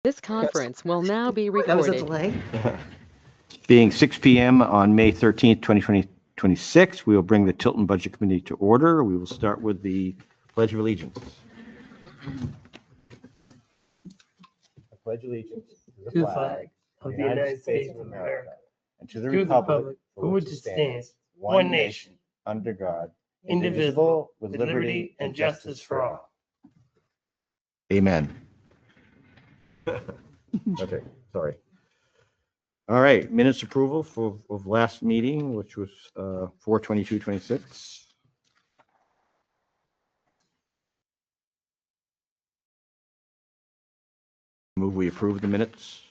This conference will now be That was a recorded. delay. Being 6 p.m. on May 13th, 2026, we will bring the Tilton Budget Committee to order. We will start with the Pledge of Allegiance. I pledge allegiance to the flag of the United States of America, and to the to the republic republic for which it stands, one nation, under God, indivisible, with liberty and justice for all. Amen. Okay, sorry. All right, minutes approval of last meeting, which was 4/22/26. Move we approve the minutes.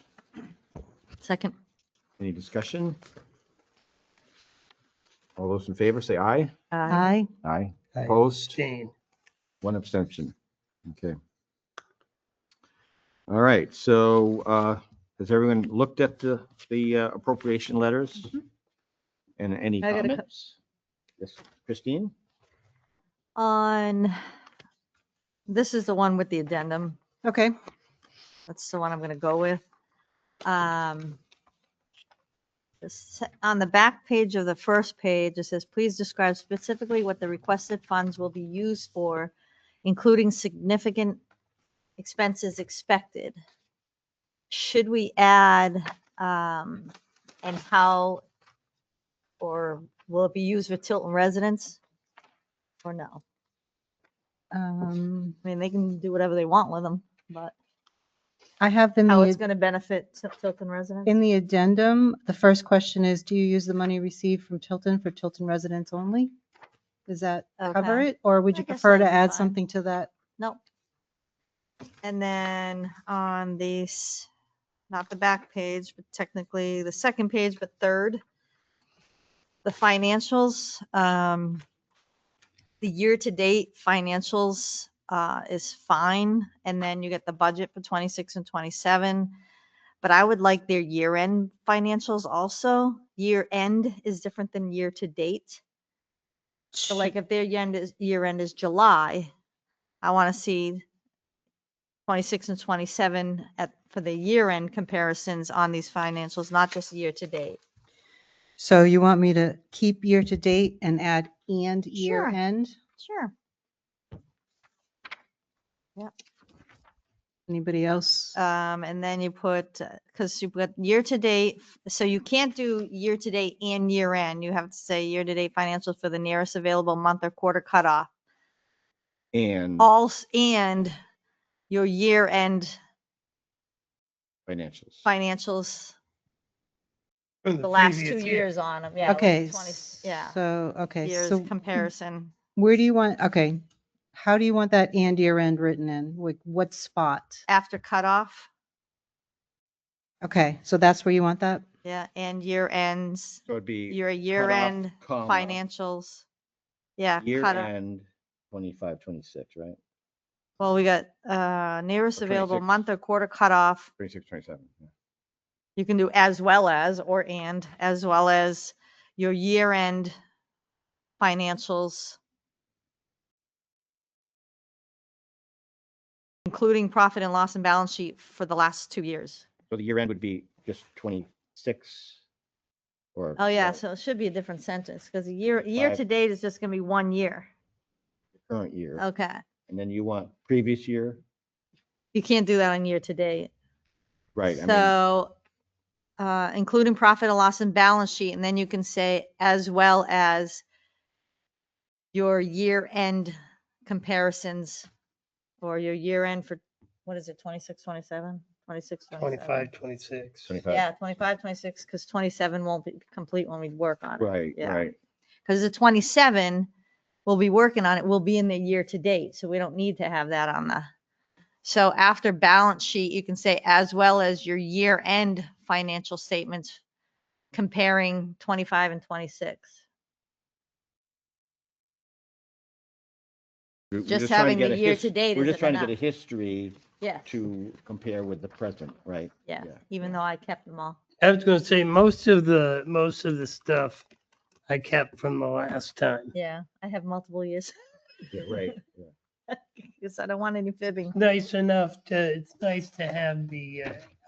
Second. Any discussion? All those in favor say aye. Aye. Aye. I Opposed? abstain. One abstention. Okay. All right, so has everyone looked at the appropriation letters? And any I got a comments? Yes, Christine? This is the one with the addendum. Okay, That's the one I'm going to go with. On the back page of the first page, it says, please describe specifically what the requested funds will be used for, including significant expenses expected. Should we add, and how, or will it be used for Tilton residents or no? I mean, they can do whatever they want with them, but I have how it's going to benefit Tilton residents? in the addendum, the first question is, do you use the money received from Tilton for Tilton residents only? Does that cover Okay. it, or would I you guess prefer to that'd be add fine. something to that? Nope. And then on these, not the back page, but technically the second page, but third, the financials, the year-to-date financials is fine. And then you get the budget for 26 and 27. But I would like their year-end financials also. Year-end is different than year-to-date. So like if their year-end is July, I want to see 26 and 27 for the year-end comparisons on these financials, not just year-to-date. So you want me to keep year to date and add and year Sure. end? Sure. Anybody else? And then you put, because you've got year-to-date, so you can't do year-to-date and year-end. You have to say year-to-date financials for the nearest available month or quarter cutoff. And And your year-end financials. financials, From the last 2 previous year. years on them. Yeah. like Okay, 20, yeah. so, okay, Years so comparison. where do you want, okay, how do you want that and year end written in? Like what spot? After cutoff. Okay, so that's where you want that? Yeah. And year ends, So it'd be your year-end comma, financials. Yeah. year cutoff. end 25/26, right? Well, we got nearest Or available 26. month or quarter cutoff. 26/27. Yeah. You can do as well as, or and, as well as your year-end financials, including profit and loss and balance sheet for the last 2 years. So the year end would be just 26 or. Oh, yeah, or so it should be a different sentence because year-to-date is just going to be 1 year. current year. Okay. And then you want previous year, You can't do that on year-to-date. right? So, including profit and loss and balance sheet, and then you can say as well as your year-end comparisons or your year-end for, what is it, 26, 27? 26, 27. 25, 26. 25. Yeah, 25, 26, because 27 won't be complete when we work on it. Right, Yeah. right. Because the 27, we'll be working on it, will be in the year-to-date, so we don't need to have that on the. So after balance sheet, you can say as well as your year-end financial statements comparing 25 and 26. We're Just trying to having get the a year-to-date We're just isn't trying to get a enough. history Yeah, to compare with the present, right? yeah, Yeah. even though I kept them all. I was going to say most of the stuff I kept from the last time. Yeah, I have multiple years. Yeah, right. Yeah. Because I don't want any fibbing. It's nice to have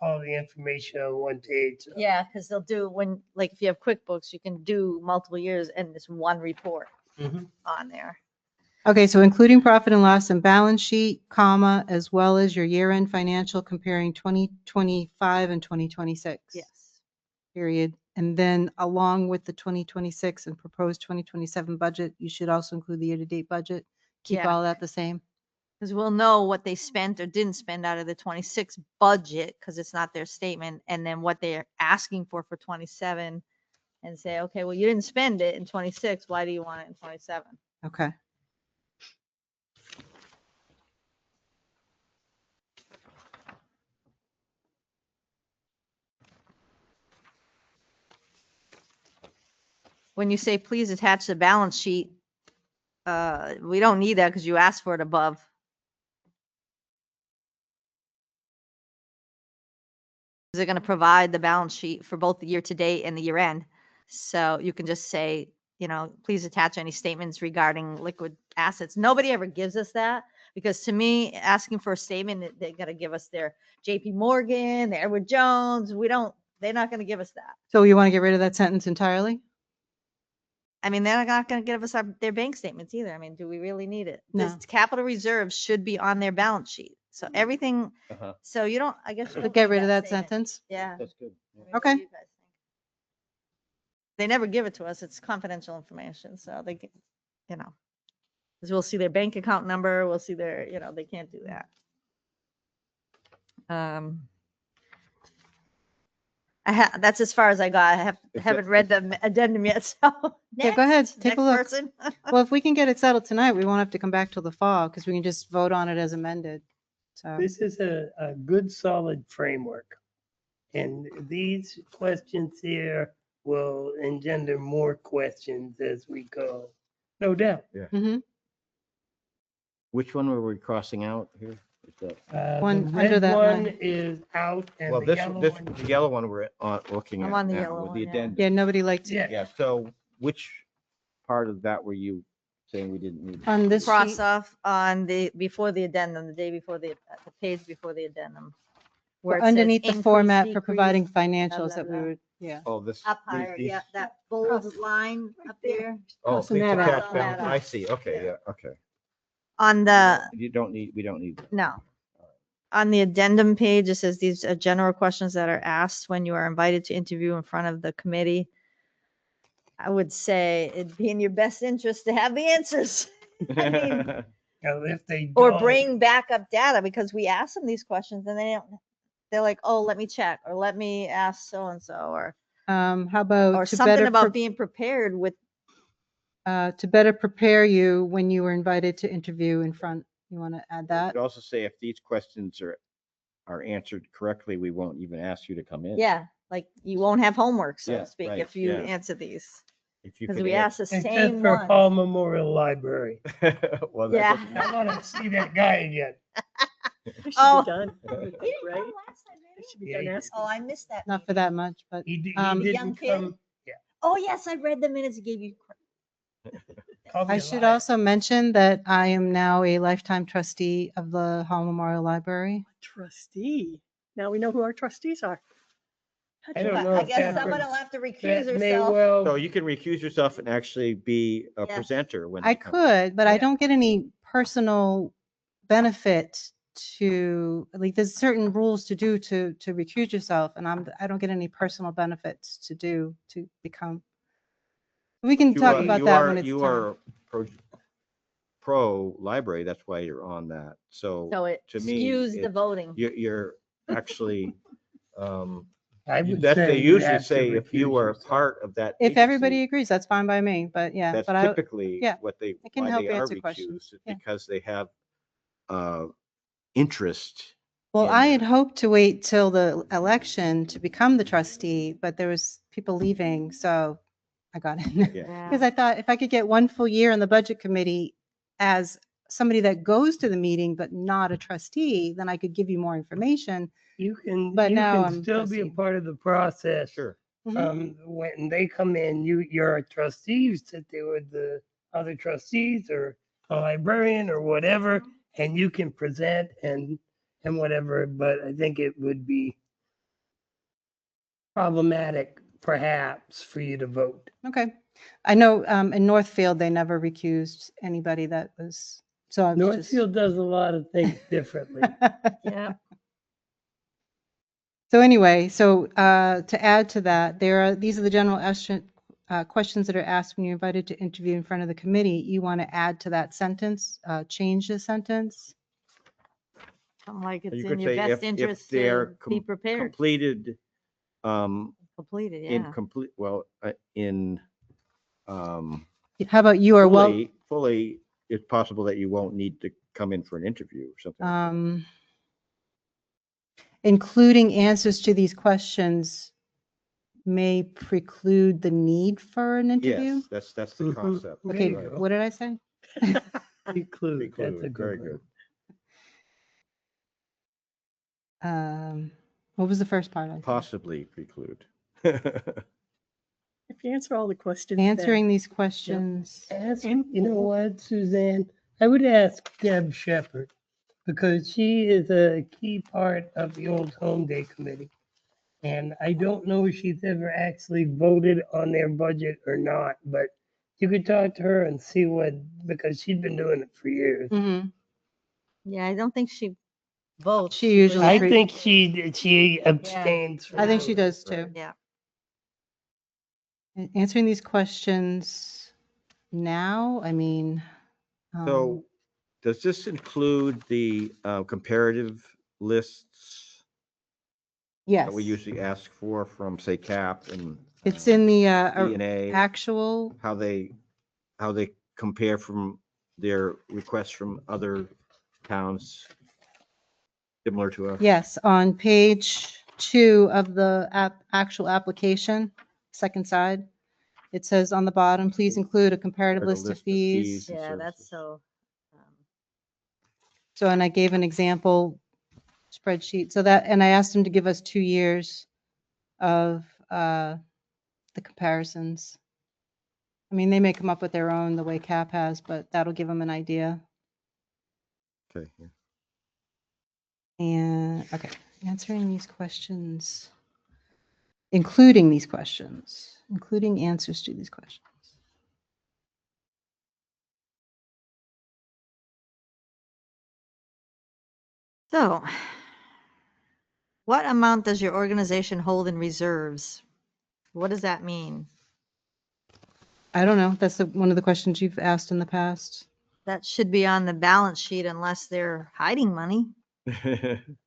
all the information on one page. Yeah, because they'll do when, like, if you have QuickBooks, you can do multiple years and it's one report Mhm. on there. Okay, so including profit and loss and balance sheet, comma, as well as your year-end financial comparing 2025 and 2026. Yes. Period. And then along with the 2026 and proposed 2027 budget, you should also include the year-to-date budget. Keep Yeah. all that the same. Because we'll know what they spent or didn't spend out of the 26 budget because it's not their statement, and then what they're asking for 27, and say, okay, well, you didn't spend it in 26. Why do you want it in 27? Okay. When you say please attach the balance sheet, we don't need that because you asked for it above. They're going to provide the balance sheet for both the year to date and the year end. So you can just say, please attach any statements regarding liquid assets. Nobody ever gives us that because to me, asking for a statement, they're going to give us their JP Morgan, their Edward Jones. They're not going to give us that. So you want to get rid of that sentence entirely? I mean, they're not going to give us their bank statements either. I mean, do we really need it? No. This capital reserves should be on their balance sheet. So everything, Uh-huh. so you don't, I guess. you So don't get need rid of that statement. sentence? Yeah. That's good. Yeah. I mean, what Okay. do you guys think? They never give it to us. It's confidential information. So they can, because we'll see their bank account number. We'll see their, they can't do that. That's as far as I got. Haven't read the addendum yet. So Yeah, go ahead. next, Take a next look. person. Well, if we can get it settled tonight, we won't have to come back till the fall because we can just vote on it as amended. So, This is a good, solid framework. And these questions here will engender more questions as we go. No doubt. mhm. Which one were we crossing out here? Is that- One The under red that one line. is out and Well, the this, yellow this, one. the yellow one we're looking I'm at on the now yellow with the one, yeah. addendum. Yeah, nobody liked it. Yeah. Yeah, so which part of that were you saying we didn't need? On this Cross sheet, off on before the addendum, the day before the page before the addendum. Where it says underneath the increase, format for decrease, providing blah, financials that we blah. would, yeah. Oh, this. Up these- higher, these- yeah, that bold line up there. Oh, Crossing please that attach out. balance. That out. I see, okay, yeah, okay. On the, We don't need. that. no. On the addendum page, it says these are general questions that are asked when you are invited to interview in front of the committee. I would say it'd be in your best interest to have the answers. I mean, Now, if they or don't, bring backup data because we ask them these questions and they're like, oh, let me check or let me ask so-and-so or How about or to something better, about being prepared with, to better prepare you when you were invited to interview in front? You want to add You that? could also say if these questions are answered correctly, we won't even ask you to come in. yeah, like you won't have homework, so Yeah, to speak, right, if you yeah. answer these. If you Because could we ask the except same for ones. Hall Memorial Library. Well, that Yeah. doesn't I matter. want to see that guy again. Oh. Done, You didn't right? come last time, did It you? should be Yeah, done he asking. Oh, I missed that. Not for meeting. that much, but He Um, Young didn't kid? come. Oh, yes, I read the minutes he gave you. Call me I a should liar. also mention that I am now a lifetime trustee of the Hall Memorial Library. Trustee. Now we know who our trustees are. How'd I you don't find know I if guess that someone would- will have to recuse That may herself. So well, you can recuse yourself and actually be a Yes. presenter when I they come. could, but I Yeah. don't get any personal benefit to, like, there's certain rules to do to recuse yourself, and I don't get any personal benefits to become. We can You talk are- about you that are- when it's You time. are pro library, that's why you're on that. So So it to me, skews the it- voting. you're actually, I would that say they you usually have to say if you recuse were yourself. part of that. If everybody agency, agrees, that's fine by me, but yeah, that's but I, typically yeah, what they, I can why help they are answer questions, recused, is yeah. because they have interest. well, in I had that. hoped to wait till the election to become the trustee, but there was people leaving, so I got in. Yeah. Because I thought if I could get one full year on the budget committee as somebody that goes to the meeting but not a trustee, then I could give you more information. You can, But you now can I'm still be a trustee. part of the process. Sure. When they come in, you're a trustee, you sit there with the other trustees or a librarian or whatever, and you can present and whatever, but I think it would be problematic perhaps for you to vote. Okay. I know in Northfield, they never recused anybody that was, so I was just. Northfield does a lot of things differently. Yeah. So anyway, so to add to that, these are the general questions that are asked when you're invited to interview in front of the committee. You want to add to that sentence, change the sentence. Something like it's You in could your say best if interest they're to be prepared. completed, Completed, in yeah. complete, well, in, How about you are well, fully, it's possible that you won't need to come in for an interview or something. including answers to these questions may preclude the need for an interview? Yes, that's the Mhm. concept. There Okay, you go. what did I say? Preclude, that's a Preclude, very good one. good. What was the first part? I said? Possibly preclude. If you answer all the questions. then- Answering these questions. Ask, you know what, Suzanne? I would ask Deb Shepherd because she is a key part of the Old Home Day Committee. And I don't know if she's ever actually voted on their budget or not, but you could talk to her and see what, because she's been doing it for years. Mhm. Yeah, I don't think she votes. She usually I pre- think she abstains. from I think she voting. does too. Yeah. Answering these questions now, I mean. So does this include the comparative lists Yes, that we usually ask for from, say, CAP and it's in the DNA, actual, how they compare from their requests from other towns similar to us? yes, on page 2 of the actual application, second side. It says on the bottom, please include a comparative Or the list of fees. and Yeah, that's services. so. So, and I gave an example spreadsheet. So that, and I asked him to give us 2 years of the comparisons. I mean, they may come up with their own, the way CAP has, but that'll give them an idea. Okay, yeah. And, okay, answering these questions, including these questions, including answers to these questions. So, what amount does your organization hold in reserves? What does that mean? I don't know. That's one of the questions you've asked in the past. That should be on the balance sheet unless they're hiding money,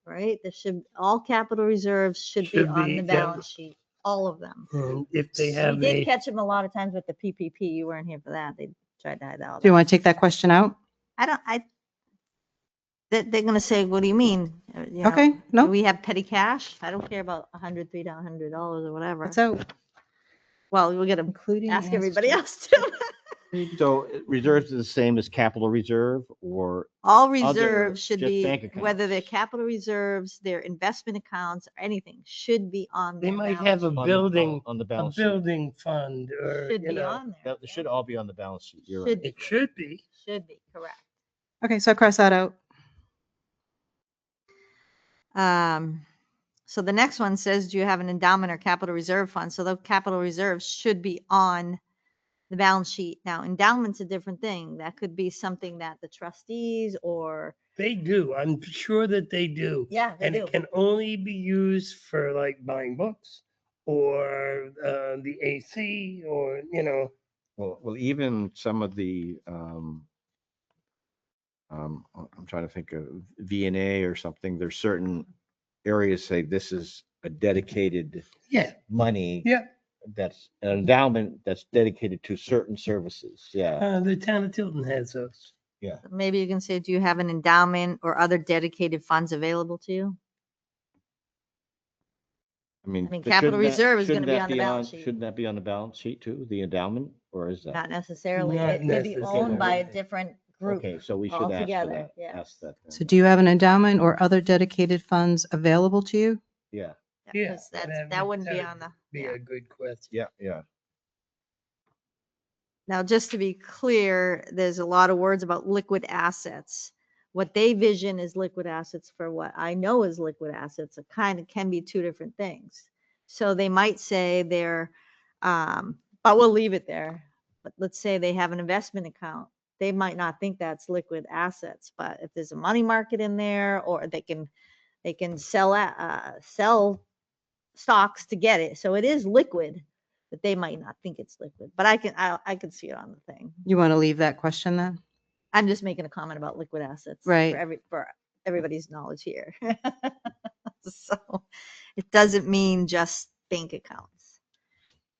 right? There should, all capital reserves should be Should on be, the yeah. balance sheet, all of them. And if they We have did a, catch them a lot of times with the PPP. You weren't here for that. They tried to hide that. Do you want to take that question out? They're gonna say, what do you mean? You know, Okay, no. do we have petty cash? I don't care about $100, $300 or whatever. It's out, Well, we're gonna including. ask answers everybody to- else too. So reserves are the same as capital reserve or All Other- reserves should just be, bank whether they're accounts. capital reserves, their investment accounts, or anything, should be on they their might balance have a sheet. building, on the a balance sheet. building fund or, Should you be know, on there. That should all be on the balance sheet. You're Should right. be. it should be. Should be, correct. Okay, so I cross that out. So the next one says, do you have an endowment or capital reserve fund? So the capital reserves should be on the balance sheet. Now, endowment's a different thing. That could be something that the trustees or, They do. I'm sure that they do. yeah, they And do. it can only be used for like buying books or the AC or, you know, Well, even some of the, I'm trying to think of VNA or something, there's certain areas say this is a dedicated yeah, money. yeah. That's an endowment that's dedicated to certain services. Yeah. The town of Tilton has those. Maybe you can say, do you have an endowment or other dedicated funds available to you? I mean, I mean, but capital shouldn't that- reserve is shouldn't gonna be that on the balance sheet. Shouldn't that be on the balance sheet too, the endowment, or is that? Not necessarily. Not It could be owned by a necessarily. different group. Okay, so we should ask for altogether, that. yeah. Ask that. then. So do you have an endowment or other dedicated funds available to you? Yeah, Yeah, 'Cause that wouldn't be on the, Be yeah. a good question. yeah. Now, just to be clear, there's a lot of words about liquid assets. what they vision is liquid assets for what I know is liquid assets, it kind of can be two different things. So they might say they're, but we'll leave it there. But let's say they have an investment account. They might not think that's liquid assets, but if there's a money market in there, or they can sell stocks to get it. So it is liquid, but they might not think it's liquid. But I can see it on the thing. You want to leave that question then? I'm just making a comment about liquid assets Right. for everybody's knowledge here. So it doesn't mean just bank accounts.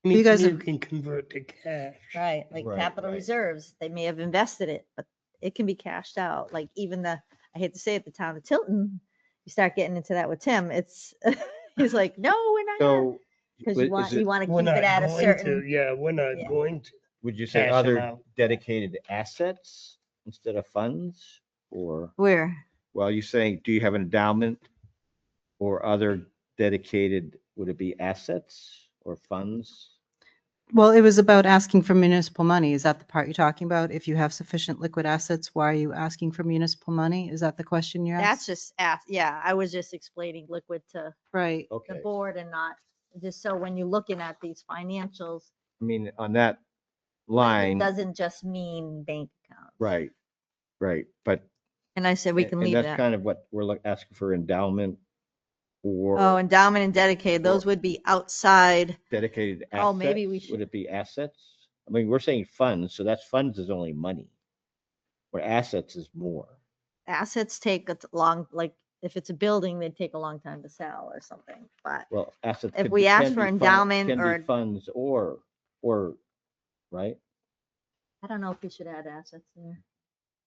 You guys you have- can convert to cash. Right, like Right, capital right. reserves, they may have invested it, but it can be cashed out. Like even I hate to say it, the town of Tilton, you start getting into that with Tim, it's, he's like, no, we're not. So Because is you want to We're keep not it at a going certain, to, yeah, we're not Yeah. going to. would you say Cash 'em other out. dedicated assets instead of funds? Or, where? well, you saying, do you have an endowment or other dedicated, would it be assets or funds? Well, it was about asking for municipal money. Is that the part you're talking about? If you have sufficient liquid assets, why are you asking for municipal money? Is that the question you're That's asking? just, yeah, I was just explaining liquid to Right. the Okay. board and not, just so when you're looking at these financials, I mean, on that it line, doesn't just mean bank accounts. right, right. But And I said we can and leave that's that. kind of what we're asking for, endowment or Oh, endowment and dedicated, those or- would be outside. dedicated assets. Oh, maybe we Would it be assets? I mean, we're saying funds, so that's funds is only money. Where assets is more. Assets take a long, like, if it's a building, they'd take a long time to sell or something, but Well, assets. If could we be- ask can for be fun- endowment can be or- funds or, right? I don't know if we should add assets there.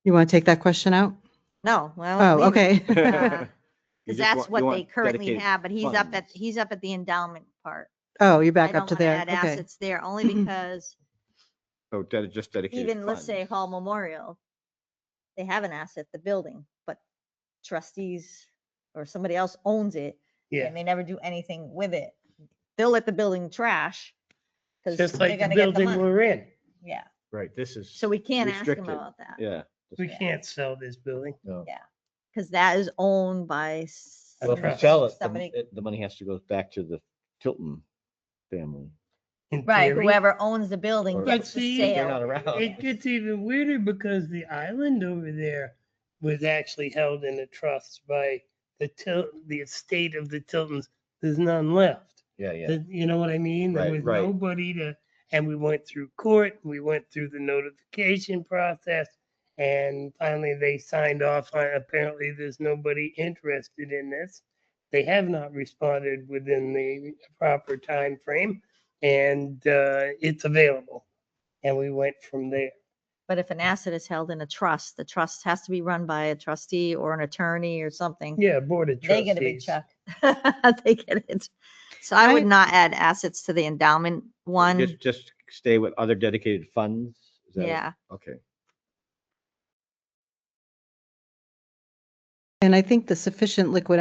You want to take that question out? No, well. Oh, leave okay. it. Because You just that's want- you what they want currently dedicated have, but he's up funds. at the endowment part. Oh, you're back I up don't to want to there. add Okay. assets there, only because So just dedicated even, let's say funds. Hall Memorial, they have an asset, the building, but trustees or somebody else owns it Yeah, and they never do anything with it. They'll let the building trash because just they're like the gonna get the building money. we're in. Yeah, Right, this is. so we can't ask them restricted. about that. Yeah. We Yeah. can't sell this building. No. Yeah, because that is owned by Well, if Okay. you sell it, somebody, the money has to go back to the Tilton family. In right, theory. whoever owns the building Or- gets But the see, They're not sale. around. It gets even weirder because the island over there was actually held in a trust by the estate of the Tiltons. There's none left. Yeah, yeah. You know what I mean? There Right, was right. nobody and we went through court, we went through the notification process, and finally they signed off on, apparently there's nobody interested in this. They have not responded within the proper time frame, and it's available. And we went from there. But if an asset is held in a trust, the trust has to be run by a trustee or an attorney or something. Yeah, board of They trustees. get a big check. They get it. So I would not add assets to the endowment one. Just stay with other dedicated funds? Is that it? Yeah. Okay. And I think the sufficient liquid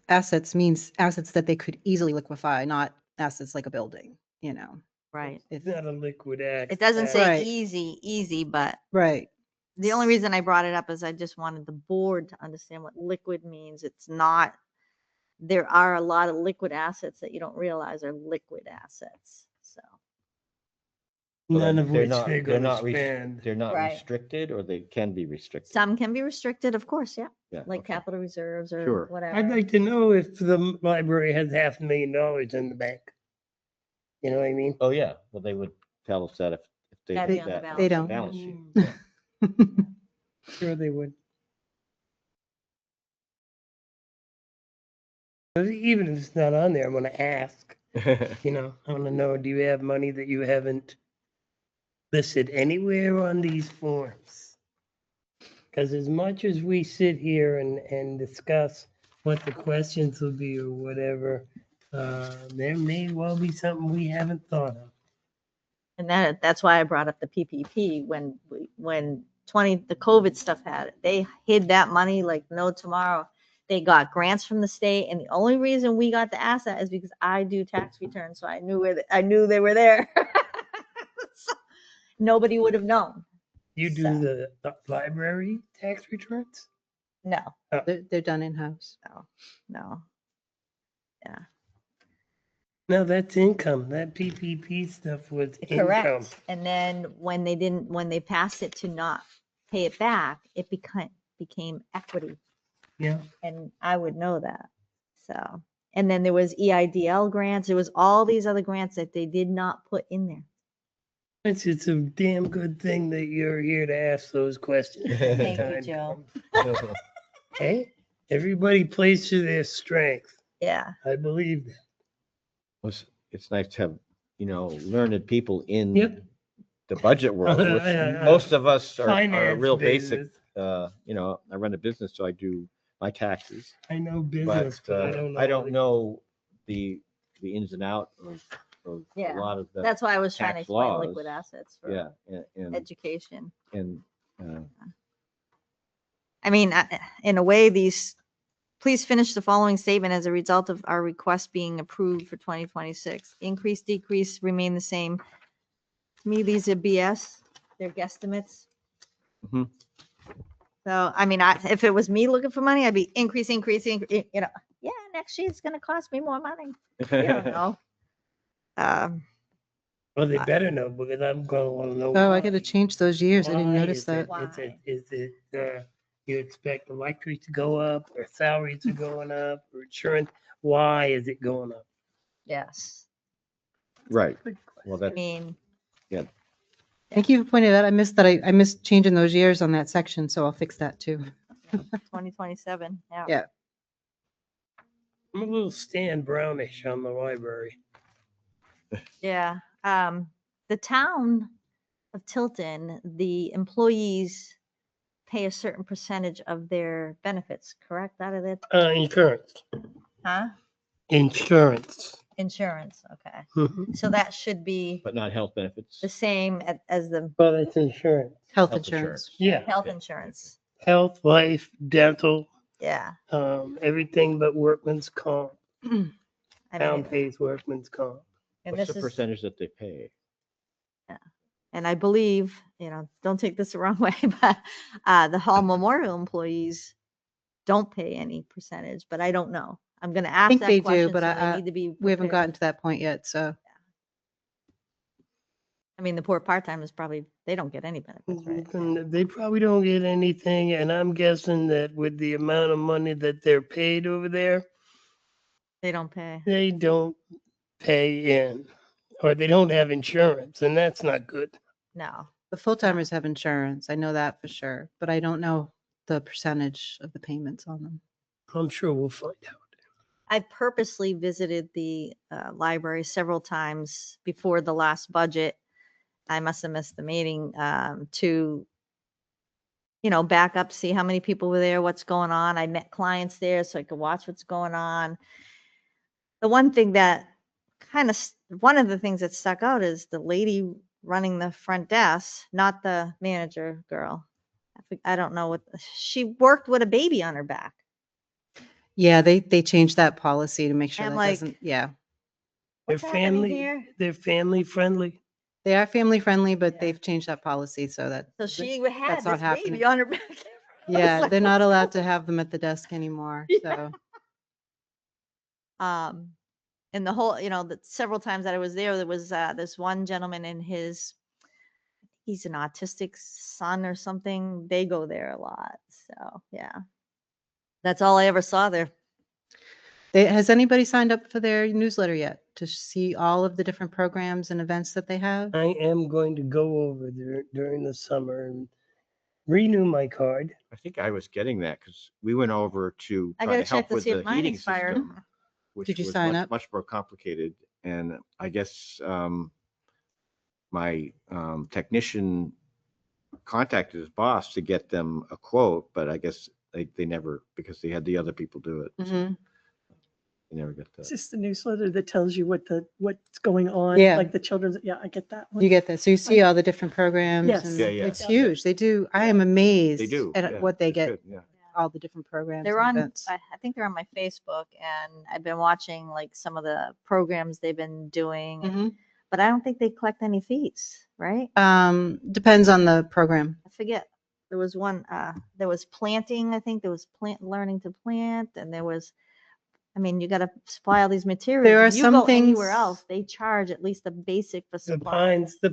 assets means assets that they could easily liquefy, not assets like a building, you know. Right. It's not a liquid act. It doesn't say Right. easy, but Right. the only reason I brought it up is I just wanted the board to understand what liquid means. It's not, there are a lot of liquid assets that you don't realize are liquid assets. So, So None then of which they're they're gonna not spend. They're not Right. restricted, or they can be restricted? some can be restricted, of course, yeah, Yeah, like okay. capital reserves or Sure. whatever. I'd like to know if the library has $500,000 in the bank. You know what I mean? Oh, yeah. Well, they would tell us that if they That'd be did on the that. They on the don't. Balance sheet. Sure they would. But even if it's not on there, I'm gonna ask, you know, I wanna know, do you have money that you haven't listed anywhere on these forms? Because as much as we sit here and discuss what the questions will be or whatever, there may well be something we haven't thought of. And that's why I brought up the PPP when the COVID stuff had it. They hid that money like no tomorrow. They got grants from the state, and the only reason we got the asset is because I do tax returns, so I knew they were there. So nobody would have known. You do So- the library tax returns? No, They're done in-house. no. Yeah, No, that's income. That PPP stuff was income. correct. And then when they passed it to not pay it back, it became equity. Yeah. And I would know that. So, and then there was EIDL grants. There was all these other grants that they did not put in there. It's a damn good thing that you're here to ask those questions. when the Thank you, time Joe. comes. Hey, everybody plays to their strength. Yeah, I believe that. It's nice to have, learned people in Yep. the budget world, which Yeah. most of us are Finance real basic. business. I run a business, so I do my taxes, I know but business, but I don't know. I don't know the ins and out of Yeah, a lot of the, that's why I was trying to tax explain laws. liquid assets yeah, for and, education. and, I mean, in a way, please finish the following statement as a result of our request being approved for 2026. Increase, decrease, remain the same. To me, these are BS. They're guesstimates. Mhm. So, I mean, if it was me looking for money, I'd be increasing, yeah, next year it's going to cost me more money. You don't know. Well, they better know because I'm going to want to know. Oh, I why. got to change those years. I didn't Why notice is that. it- Is it, you expect electric to go up or salaries are going up or insurance? Why is it going up? Yes. right. Good Well, I that, mean, Thank you for pointing that. I missed changing those years on that section, so I'll fix that too. 2027. Yeah. Yeah. I'm a little Stan Brownish on the library. Yeah. The town of Tilton, the employees pay a certain percentage of their benefits, correct? Out of it? Insurance. Huh? Insurance. Insurance. Okay. Mhm. So that should be but not health benefits. the same as the Well, it's insurance. Health Health insurance. Yeah. health Okay. insurance. Health, life, dental, Yeah. everything but workman's comp. I Town mean, pays workman's comp. and What's this the is, percentage that they pay? and I believe, don't take this the wrong way, but the Hall Memorial employees don't pay any percentage, but I don't know. I'm going to I ask think that they do, question, but so I they need to be we haven't prepared. gotten to that point yet, so. I mean, the poor part-timers probably, they don't get any benefits, right? And they probably don't get anything, and I'm guessing that with the amount of money that they're paid over there, They don't pay. they don't pay in, or they don't have insurance, and that's not good. No. The full-timers have insurance. I know that for sure, but I don't know the percentage of the payments on them. I'm sure we'll find out. I purposely visited the library several times before the last budget. I must have missed the meeting to, back up, see how many people were there, what's going on. I met clients there so I could watch what's going on. The one thing that one of the things that stuck out is the lady running the front desk, not the manager girl. I don't know she worked with a baby on her back. Yeah, they changed that policy to make sure I'm that like, doesn't, yeah. They're What's happening family. here? They're family friendly. They are family friendly, but Yeah. they've changed that policy so that. So she had that's not this happening. baby on her back. Yeah, like, they're not what's allowed to have them at the desk anymore, Yeah. so. And the whole, several times that I was there was this one gentleman and he's an autistic son or something. They go there a lot. So yeah, that's all I ever saw there. Has anybody signed up for their newsletter yet to see all of the different programs and events that they have? I am going to go over there during the summer and renew my card. I think I was getting that because we went over to I try gotta to check help to with see the if mine heating expired. system, which Did you was sign much, up? much more complicated. And I guess my technician contacted his boss to get them a quote, but I guess they never, because they had the other people do it. So Mhm. they never got It's that. just the newsletter that tells you what's going on. Yeah. Like the children's, yeah, I get that one. You get that. So you see all the different programs Yes. and Yeah, yeah. it's Yeah. huge. They do. I am amazed They do. at yeah, what they it's get, good, yeah. all the different programs They're and on, events. I think they're on my Facebook, and I've been watching like some of the programs they've been doing, Mhm. but I don't think they collect any fees, right? Depends on the program. I forget. there was one, there was planting, I think there was learning to plant, and there was, I mean, you gotta supply all these materials. There are If you some go anywhere things- else, they charge at least the basic for The supply.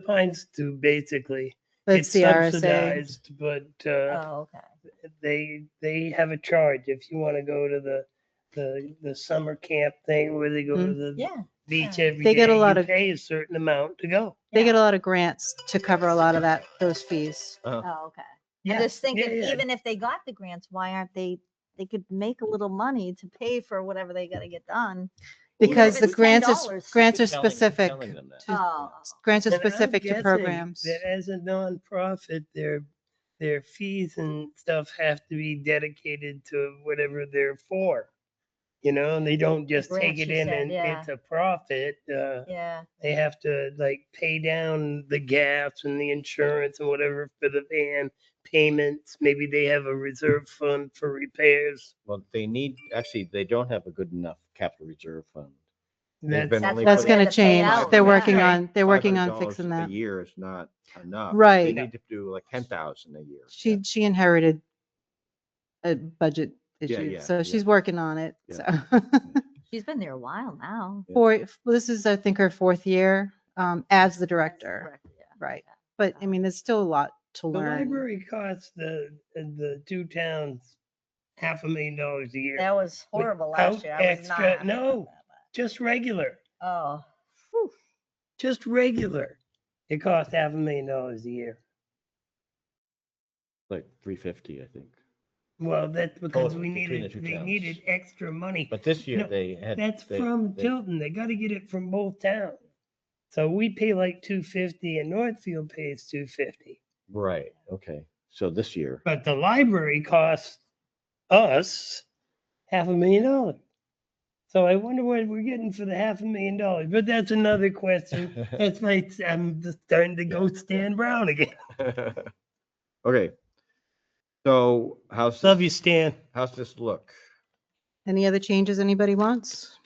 pines do basically. That's It's the RSA. subsidized, but Oh, okay. they have a charge if you want to go to the summer camp thing where they go to the Yeah. beach yeah. every They get a day, lot you of- pay a certain amount to go. They get Yeah. a lot of grants to cover a lot of those fees. Oh, okay. Yeah, I'm just thinking, yeah. even if they got the grants, why aren't they could make a little money to pay for whatever they gotta get done. Even if Because the it's grants $10. grants are Telling specific. them that. to- Oh, Grants are And I'm specific to guessing programs. that as a nonprofit, their fees and stuff have to be dedicated to whatever they're for. You know, and they don't just take grants, it you in said, and yeah. it's a profit. yeah. They have to like pay down the gas and the insurance and whatever for the van payments. Maybe they have a reserve fund for repairs. Well, they don't have a good enough capital reserve fund. They've That's been That's only why That's we putting going had to to pay change. out, They're yeah. working Right. they're working on $500 fixing that. A year is not enough. They Right. need to do like 10,000 a year. She inherited a budget issue, yeah, so yeah. she's working on it. Yeah. So She's been there a while now. well, this is, I think, her 4th year as the director. Correct, yeah. Right. But I mean, there's still a lot to the learn. library costs the two towns $500,000 a year. That was horrible Without last year. I was not. extra- happy no. about that, Just regular. but- Oh, Just regular. It costs $500,000 a year. Like 350, I think. Well, that's because Total we between the needed, two they towns. needed extra money. But this year No, they had. That's they- from they- Tilton. They got to get it from both towns. So we pay like 250 and Northfield pays 250. Right, okay. So this year. But the library costs us $500,000. So I wonder what we're getting for the $500,000. But that's another question. That's my, I'm just starting to go Stan Brown again. Okay. So Love you, Stan. how's this look? Any other changes anybody wants?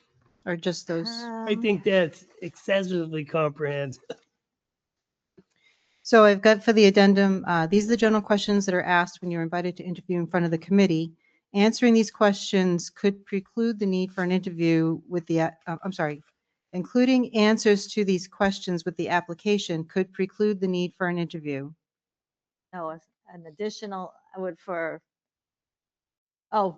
Or just those? I think that's excessively comprehensive. So I've got for the addendum, these are the general questions that are asked when you're invited to interview in front of the committee. Answering these questions could preclude the need for an interview with the, including answers to these questions with the application could preclude the need for an interview. no, an additional, I would oh,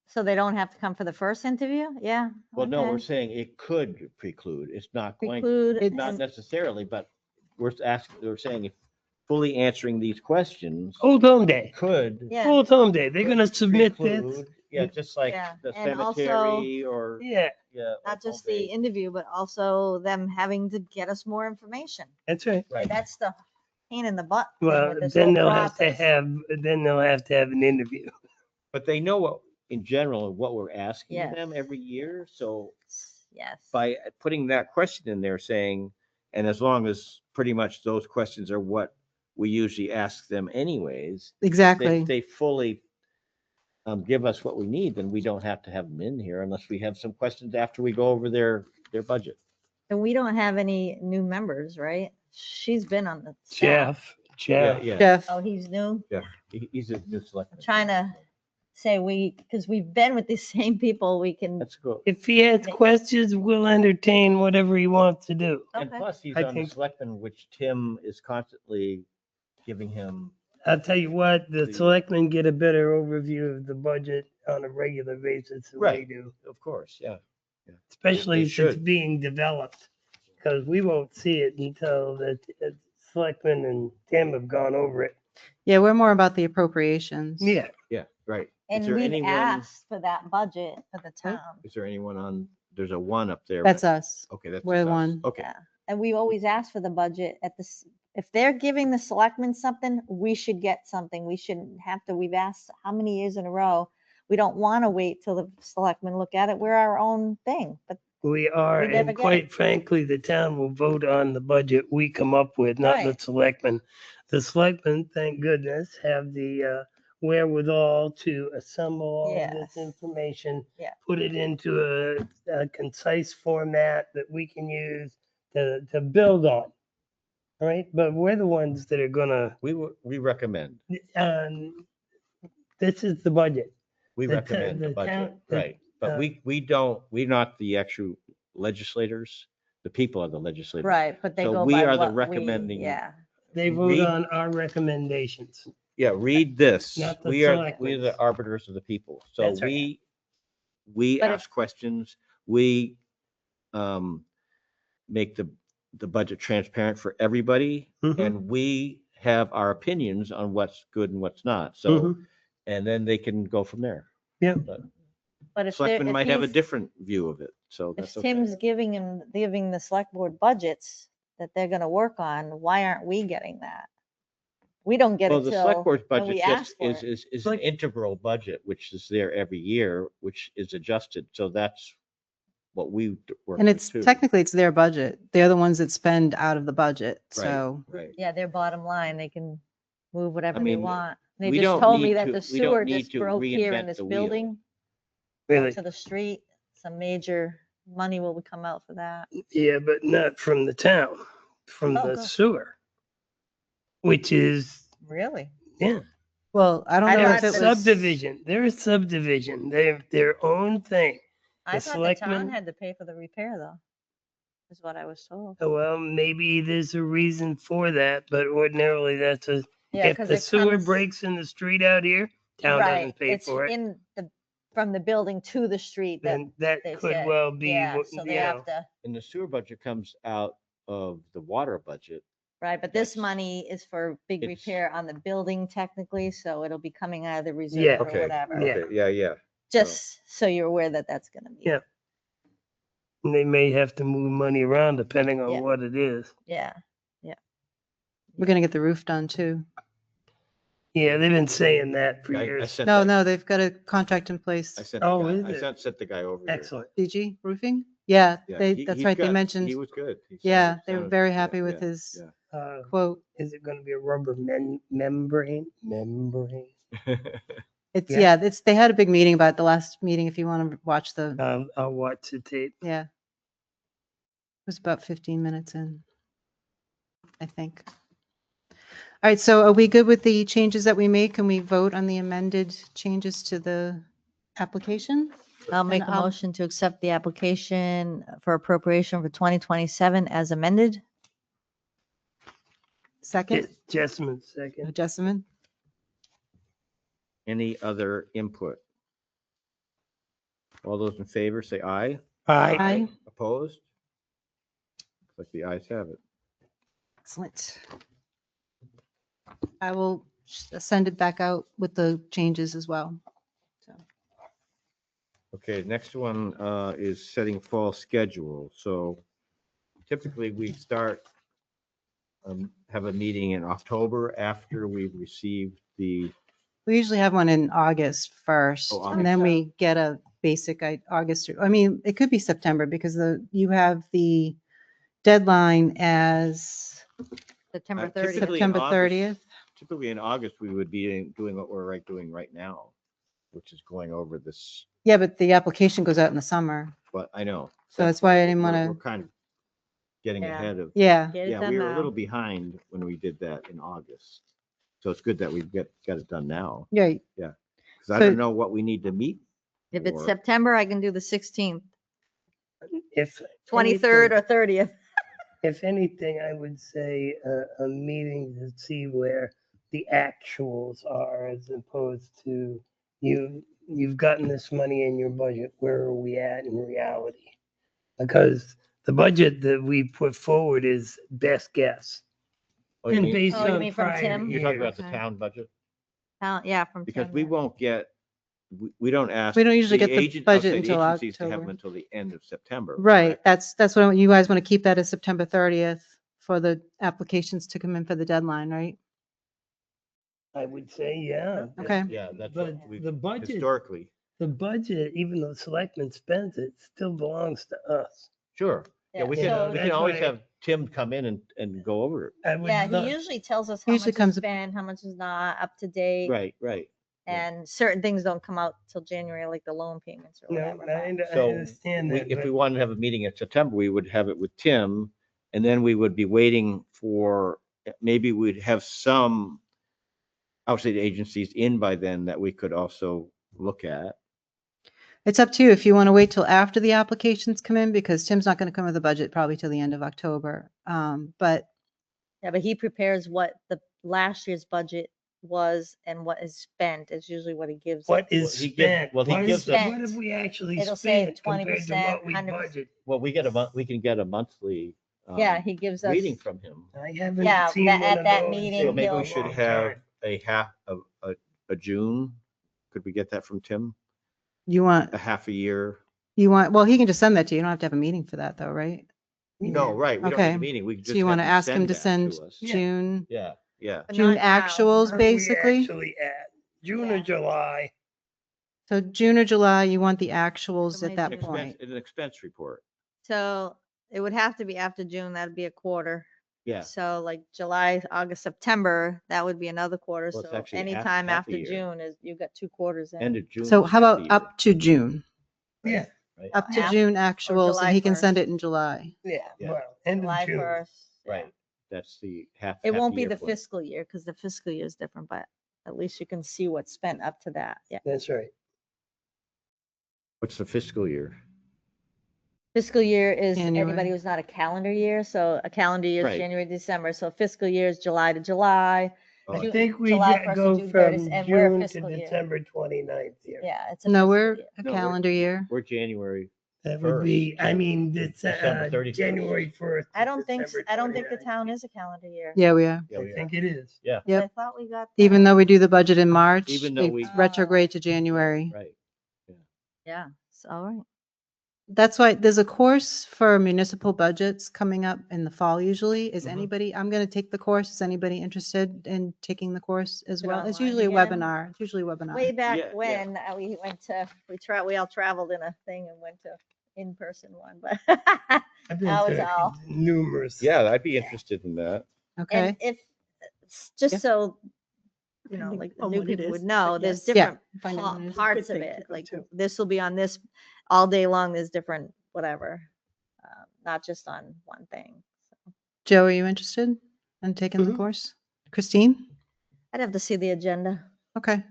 so they don't have to come for the first interview? Yeah. Well, no, we're okay. saying it could preclude. It's not going, Preclude. not and- necessarily, but we're saying if fully answering these questions Old Home Day. could Yeah. Old Home Day. They're going to submit this. preclude, yeah, just like Yeah, the and also- cemetery or, Yeah, yeah. Not just okay. the interview, but also them having to get us more information. that's right. Right. That's the pain in the butt. thing Well, with this then whole they'll have to process. have an interview. But they know what, in general, what we're asking Yes. them every year. So Yes. by putting that question in there saying, and as long as pretty much those questions are what we usually ask them anyways, Exactly. if they fully give us what we need, then we don't have to have them in here unless we have some questions after we go over their budget. And we don't have any new members, right? She's been on the staff. Jeff. Yeah, Jeff, Oh, he's new. he's a new I'm selectman. trying to say because we've been with these same people, we can. That's cool. If he has questions, we'll entertain whatever he wants to do. And Okay. plus, he's I on the think- selectman, which Tim is constantly giving him. I'll tell you what, the The- selectmen get a better overview of the budget on a regular basis than we Right. do, Of course, yeah. especially They if it's should. being developed. Because we won't see it until the selectmen and Tim have gone over it. yeah, we're more about the appropriations. Yeah, Yeah, right. Is And there we've anyone, asked for that budget for the town. is there anyone on, there's a one up there. That's but- us. Okay, that's. we're the us. one. Okay, Yeah. And we always ask for the budget at this, if they're giving the selectmen something, we should get something. We shouldn't have to, we've asked how many years in a row? We don't want to wait till the selectmen look at it. We're our own thing, but we are, We never and get quite frankly, the town will vote on the budget we come up with, not the Right. selectmen. The selectmen, thank goodness, have the wherewithal to assemble all of this Yes. information, Yeah. put it into a concise format that we can use to build on. all right? But we're the ones that are gonna, We recommend, this is the budget. we The recommend the the budget, town- the, right? But uh, we're not the actual legislators. The people are the legislators. Right, but they So go we by are the what we, recommending- yeah. They vote Read- on our recommendations. Yeah, read this. Not the We're selectmen's. the arbiters of the people. So That's right. we But ask questions. We make the budget transparent for everybody. Mhm. And we have our opinions on what's good and what's not. So, Mhm. and then they can go from there. Yeah. But But if selectmen might have a he's- different view of it. So If that's okay. Tim's giving the select board budgets that they're gonna work on, why aren't we getting that? We don't get Well, it the select till board's when budget we just ask for it. is an Select- integral budget, which is there every year, which is adjusted. So that's what we work And with it's too. technically it's their budget. They're the ones that spend out of the budget. Right, So right. Yeah, their bottom line, they can move whatever they mean, want. They we just don't told me need that to- the we don't sewer need just to broke here in reinvent this the wheel. building Really? to the street. Some major money will come out for that. Yeah, but not from the town, from Oh, the go. sewer, which is, Really? yeah. well, I don't I know thought if it that was Subdivision, they're a subdivision, they have their own thing. I The thought the town selectmen- had to pay for the repair though, is what I was told. Well, maybe there's a reason for that, but ordinarily that's a, Yeah, if because the it sewer comes. breaks in the street out here, town Right, doesn't pay it's for it. in the, from the building to the street that Then that they could said. well be, Yeah, what- so you they know, have to, And the sewer budget comes out of the water budget. right, but this That's- money is for big it's- repair on the building technically, so it'll be coming out of the reserve Yeah. or Okay, whatever. Yeah. okay, yeah. Just so you're aware that that's gonna be. Yeah. and they may have to move money around depending Yeah. on what it is. Yeah, we're gonna get the roof done too. Yeah, they've been saying that for I years. sent No, that- no, they've got a contract in place. I sent Oh, the is guy, I it? sent the guy over here. Excellent. DG Roofing? Yeah, Yeah, that's right. They He mentioned, was good. He yeah, sounded- they were sounded- very yeah, happy with yeah, his quote. Is it going to be a rubber membrane? It's, Yeah. yeah, it's, they had a big meeting about it, the last meeting, if you want to watch the, I'll watch the tape. yeah. It was about 15 minutes in, I think. All right, so are we good with the changes that we make? Can we vote on the amended changes to the application? I'll make a I'll- motion to accept the application for appropriation for 2027 as amended. Second, Jessamine second. Jessamine? Any other input? All those in favor, say aye. Aye. Opposed? Looks like the ayes have it. Excellent. I will send it back out with the changes as well. So, Okay, next one is setting fall schedule. So typically we start, have a meeting in October after we've received the, we usually have one in August first, Oh, and then we get a basic August, I mean, it could be September because you have the deadline as September typically 30th. in September August. 30th. typically in August, we would be doing what we're doing right now, which is going over this, Yeah, but the application goes out in the summer. but I know. So that's why I didn't we're- wanna- We're kind of getting Yeah. ahead of. Yeah, Get it Yeah, done we were a now. little behind when we did that in August. So it's good that we've got it done now, right. because I So- don't know what we need to meet. If it's for. September, I can do the 16th, If 23rd anything- or 30th. If anything, I would say a meeting to see where the actuals are as opposed to you've gotten this money in your budget. Where are we at in reality? Because the budget that we put forward is best guess. Oh, you And mean- based Oh, you on mean from prior Tim? You're talking years. about the Okay. town budget? Yeah, from. Because Tim, we yeah. won't get, we don't ask. We don't usually get the budget outside until agencies to have them October. until the end of September. Right, correct? that's what you guys want to keep that as September 30th for the applications to come in for the deadline, right? I would say, yeah. Okay. Yeah, that's But what we, the budget, historically, even though selectmen spends it, still belongs to us. sure. Yeah, we Yeah, can, we can that's always why- have Tim come in and go over it. I would Yeah, love- he usually tells us how Usually much is comes- spent, how much is not up to date. Right, right. yeah. And certain things don't come out till January, like the loan payments or No, whatever. I but- I So understand that. If but- we wanted to have a meeting in September, we would have it with Tim And then we would be waiting for, maybe we'd have some outside agencies in by then that we could also look at. It's up to you if you want to wait till after the applications come in, because Tim's not going to come with a budget probably till the end of October. But Yeah, but he prepares what the last year's budget was and what is spent is usually what he gives. What us. is Well, he gives- spent? well, he What gives is- us- What have we actually It'll say spent compared to 20%, what we 100%. budgeted? Well, we can get a monthly Yeah, he gives us. reading from him. I haven't Yeah, seen that- one at of that those meeting, So in maybe he'll- we a should long have time. a half of a June. Could we get that from Tim? you want, A half a year? well, he can just send that to you. You don't have to have a meeting for that though, right? No, right. We don't need Okay. a meeting. We can So just you want to have him ask him to that send us. Yeah. June, Yeah, yeah. But June not now. actuals, What are we basically? actually at? June or Yeah. July? So June or July, you want the actuals So at that maybe- point. An expense report. So it would have to be after June. That'd be a quarter. Yeah. So like July, August, September, that would be another quarter. Well, it's So actually anytime half a after year. June is, you got 2 quarters in. End of June. So is how half about a year, up to June? Yeah, right? Up to Af- June actuals, July and he can send 1st. it in July. yeah, Yeah. well, end July of June. 1st. Right. That's the half. It half won't a be year the point. fiscal year because the fiscal year is different, but at least you can see what's spent up to that. Yeah. That's right. What's the fiscal year? Fiscal year is January. anybody who's not a calendar year. So a calendar year is Right. January, December. So fiscal year is July to July. Oh, I June- think we July get- 1st to go June from 30th, and we're a June to fiscal year. December 29th here. Yeah, it's a No, fiscal we're year. a No, we're- calendar year. We're January. That would be, I First, mean, it's December 31st. January 1st. I don't think, December I don't think the 29th. town is a calendar year. Yeah, we are. Yeah, we I are. think it is. Yeah, Yep. I thought we got. Even that. though we do the budget in March, Even though we- it's retrograde to January. right. Yeah, so, all right. That's why there's a course for municipal budgets coming up in the fall usually. Is Mhm. anybody, I'm going to take the course. Is anybody interested in taking the course as Is it well? It's online usually a again? webinar. It's usually a webinar. Way back Yeah, yeah. when we went to, we all traveled in a thing and went to in-person one, but. I've been Now it's to all- numerous. Yeah, I'd be interested in that. Okay. And if, just Yeah. so, you know, Depending like the on new what it people would is, know, but there's yes. Yeah, different find out what it is. parts Good of thing to it. go Like to. this will be on this all day long. There's different, whatever, not just on one thing. So Joe, are you interested in taking the Mhm. course? Christine? I'd have to see the agenda. Okay.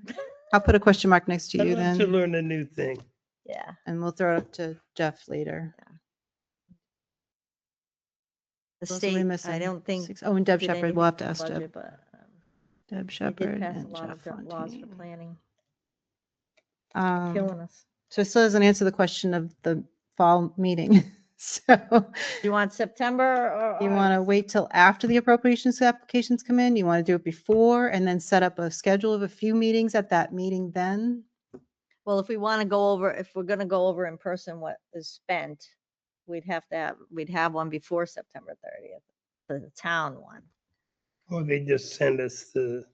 I'll put a question mark next to I you love to then, learn a new thing. Yeah. and we'll throw it up to Jeff later. The Who else are we state, I missing? don't think. Oh, and Deb did Shepherd. We'll have to anything ask with the Deb. budget, but, Deb they did Shepherd pass a and lot Jeff of laws for Fontaine. planning, Um, killing us. So it still doesn't answer the question of the fall meeting. So Do you want September or? you want to August? wait till after the appropriations applications come in? You want to do it before and then set up a schedule of a few meetings at that meeting then? Well, if we want to go over, if we're going to go over in person what is spent, we'd have one before September 30th, the town one. Or they just send us the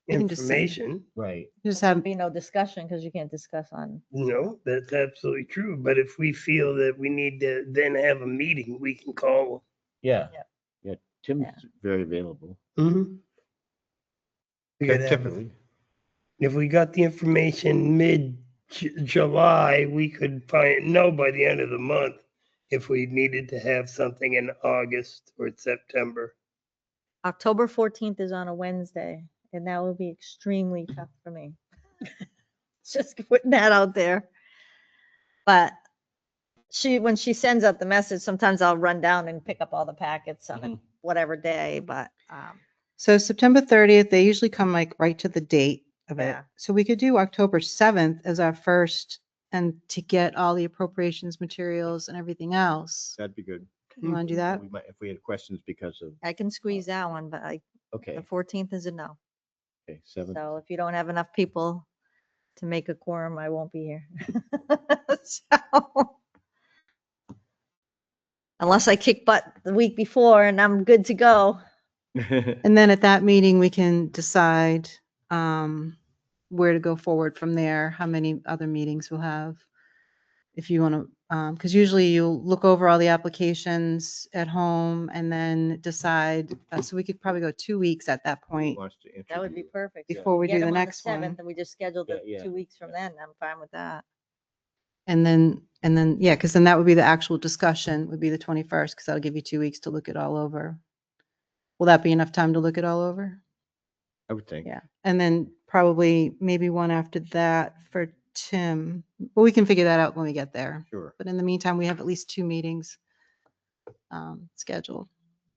You can just send- information. Right. Just There'll have, be no discussion because you can't discuss on, No, that's absolutely true. But if we feel that we need to then have a meeting, we can call. Yeah. Yeah. Yeah, Tim's Yeah. very available. Mm-hmm. We could have, Typically. if we got the information mid-July, we could know by the end of the month if we needed to have something in August or September. October 14th is on a Wednesday, and that will be extremely tough for me. Just putting that out there. But when she sends out the message, sometimes I'll run down and pick up all the packets on Mhm. whatever day, but, so September 30th, they usually come like right to the date of it. Yeah. So we could do October 7th as our first, and to get all the appropriations materials and everything else. That'd be good. You want to do that? We might, if we had questions because of, I can squeeze that one, but okay, the 14th is a no. okay, 7th. So if you don't have enough people to make a quorum, I won't be here. So, unless I kick butt the week before and I'm good to go. And then at that meeting, we can decide where to go forward from there, how many other meetings we'll have. If you want to, because usually you'll look over all the applications at home and then decide. So we could probably go 2 weeks at that point. Wants to That would be interview. perfect. Before we Get do the 'em on next 7th one. And we just schedule the Yeah, yeah. 2 weeks from then. I'm fine with that. And then And then, yeah, because then that would be the actual discussion, would be the 21st, because that'll give you 2 weeks to look it all over. Will that be enough time to look it all over? I would think. Yeah. And then probably maybe one after that for Tim. But we can figure that out when we get there. Sure. But in the meantime, we have at least 2 meetings scheduled.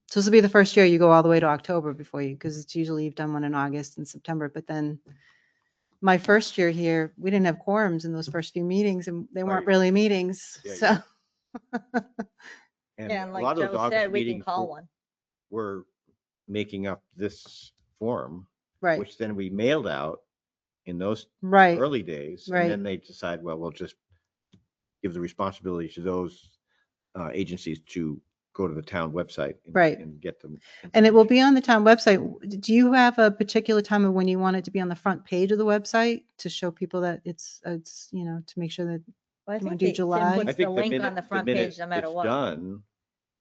So this will be the first year you go all the way to October before you, because it's usually you've done one in August and September. But then my first year here, we didn't have quorums in those first few meetings, and they weren't Right. really meetings. Yeah, So yeah. And Yeah, and a like lot of those Joe August said, we can meetings call one. were making up this form, right, which then we mailed out in those right, early days. right. And then they decide, well, we'll just give the responsibility to those agencies to go to the town website Right. and get them. And it will be on the town website. Do you have a particular time of when you want it to be on the front page of the website to show people that it's, to make sure that, Well, I You wanna think do Tim July? I puts the think link on the front page no matter it's what. done,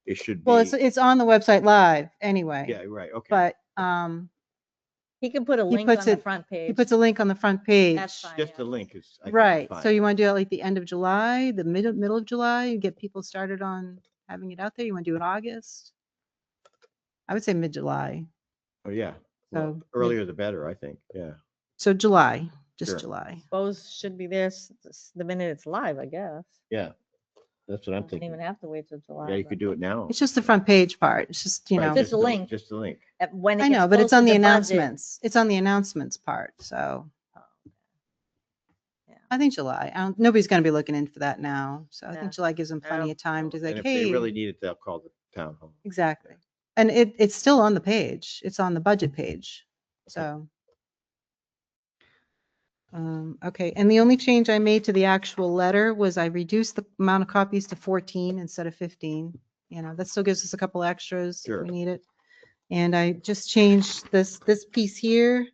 it should well, be. it's on the website live anyway. Yeah, right, okay. But He can put a He link on puts the it- front page. he puts a link on the front page. That's fine. Just yeah. the link is. I think, Right. fine. So you want to do it like the end of July, the middle of July, and get people started on having it out there? You want to do it August? I would say mid-July. Oh, yeah. Well, So, earlier the better, I think, yeah. So July, just Sure. July. Suppose should be there the minute it's live, I guess. Yeah, that's what I'm Don't even thinking. have to wait till July. Yeah, you but- could do it now. It's just the front page part. It's just, Right, Just a the- link. Just the link. When it I gets know, but it's closer on the to budget- announcements. It's on the announcements part. So Yeah. I think July. Nobody's going to be looking in for that now. So I Yeah. think July gives them plenty Yeah. of time to And like, if hey, they really need it, they'll call the town hall. exactly. And it's still on the page. It's on the budget page. So. Okay, and the only change I made to the actual letter was I reduced the amount of copies to 14 instead of 15. That still gives us a couple extras if Sure. we need it. And I just changed this piece here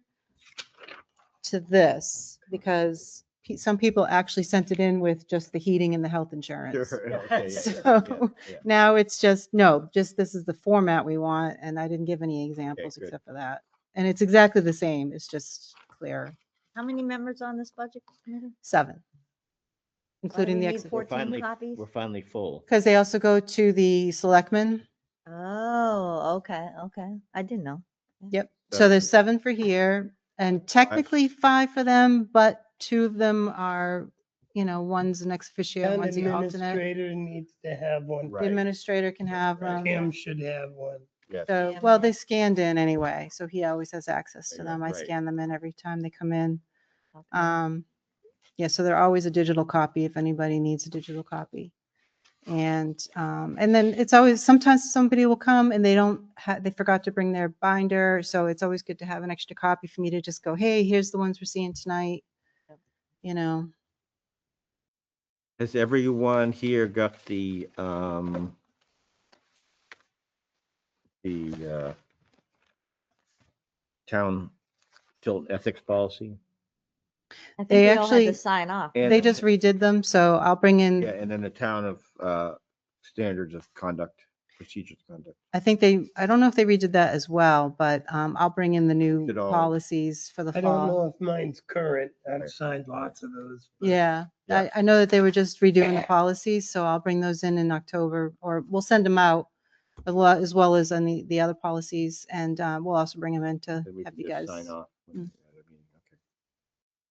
to this because some people actually sent it in with just the heating and the health insurance. Sure, okay, yeah, So yeah. now it's just this is the format we want, and I didn't give any examples good. except for that. And it's exactly the same. It's just clear. How many members on this budget committee? 7, Why do including we the need exit. 14 copies? We're finally full. Because they also go to the selectmen. Oh, okay. I didn't know. Yep. So Seven. there's 7 for here and technically 5 for them, but 2 of them are, one's an ex officio, Town one's the alternate. administrator needs to have one. The Right. administrator can have them. Tim should have one. Yes. So, Yeah. well, they scanned in anyway, so he always has access to Yeah, them. I right. scan them in every time they come in. Okay. Yeah, so they're always a digital copy if anybody needs a digital copy. And then it's always, sometimes somebody will come and they forgot to bring their binder. So it's always good to have an extra copy for me to just go, hey, here's the ones we're seeing tonight. Yep. Has everyone here got the town Tilton ethics policy? I think They we all had actually- to sign off. And- They just redid them, so I'll bring in. Yeah, and then the town of standards of conduct, procedures of conduct. I don't know if they redid that as well, but I'll bring in the new Should all- policies for the I don't fall. know if mine's current. I've signed lots of those. but- Yeah, Yeah. I know that they were just redoing the policies, so I'll bring those in October, or we'll send them out as well as on the other policies, and we'll also bring them in to That we have can you just guys. sign off. Mm. Okay.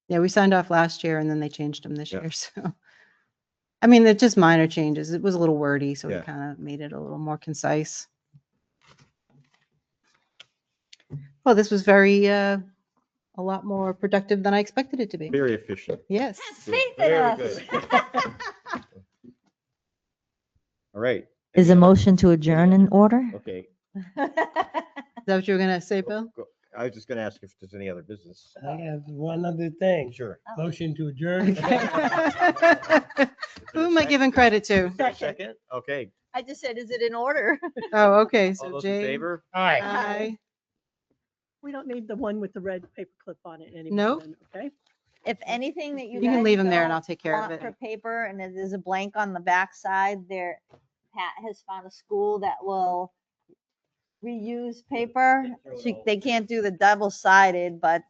Yeah, we signed off last year and then they changed them this Yeah. year, so. I mean, they're just minor changes. It was a little wordy, so we Yeah. kind of made it a little more concise. Well, this was a lot more productive than I expected it to be. Very efficient. Yes. Have faith in Very us. good. All right. Is a Any other- motion to adjourn in order? Okay. Is that what you were gonna say, Bill? I was just gonna ask if there's any other business. I have one other thing. Sure. Motion to adjourn. Okay. Who am I giving credit to? Is there a second? Okay. I just said, is it in order? Oh, okay, All so those in Jay. favor? Aye. Aye. We don't need the one with the red paperclip on it anymore. Nope. then, Okay. If anything that you You can guys leave them there and don't I'll take care of want it. for paper, and there's a blank on the back side, there, Pat has found a school that will reuse paper. They can't do the double-sided, but,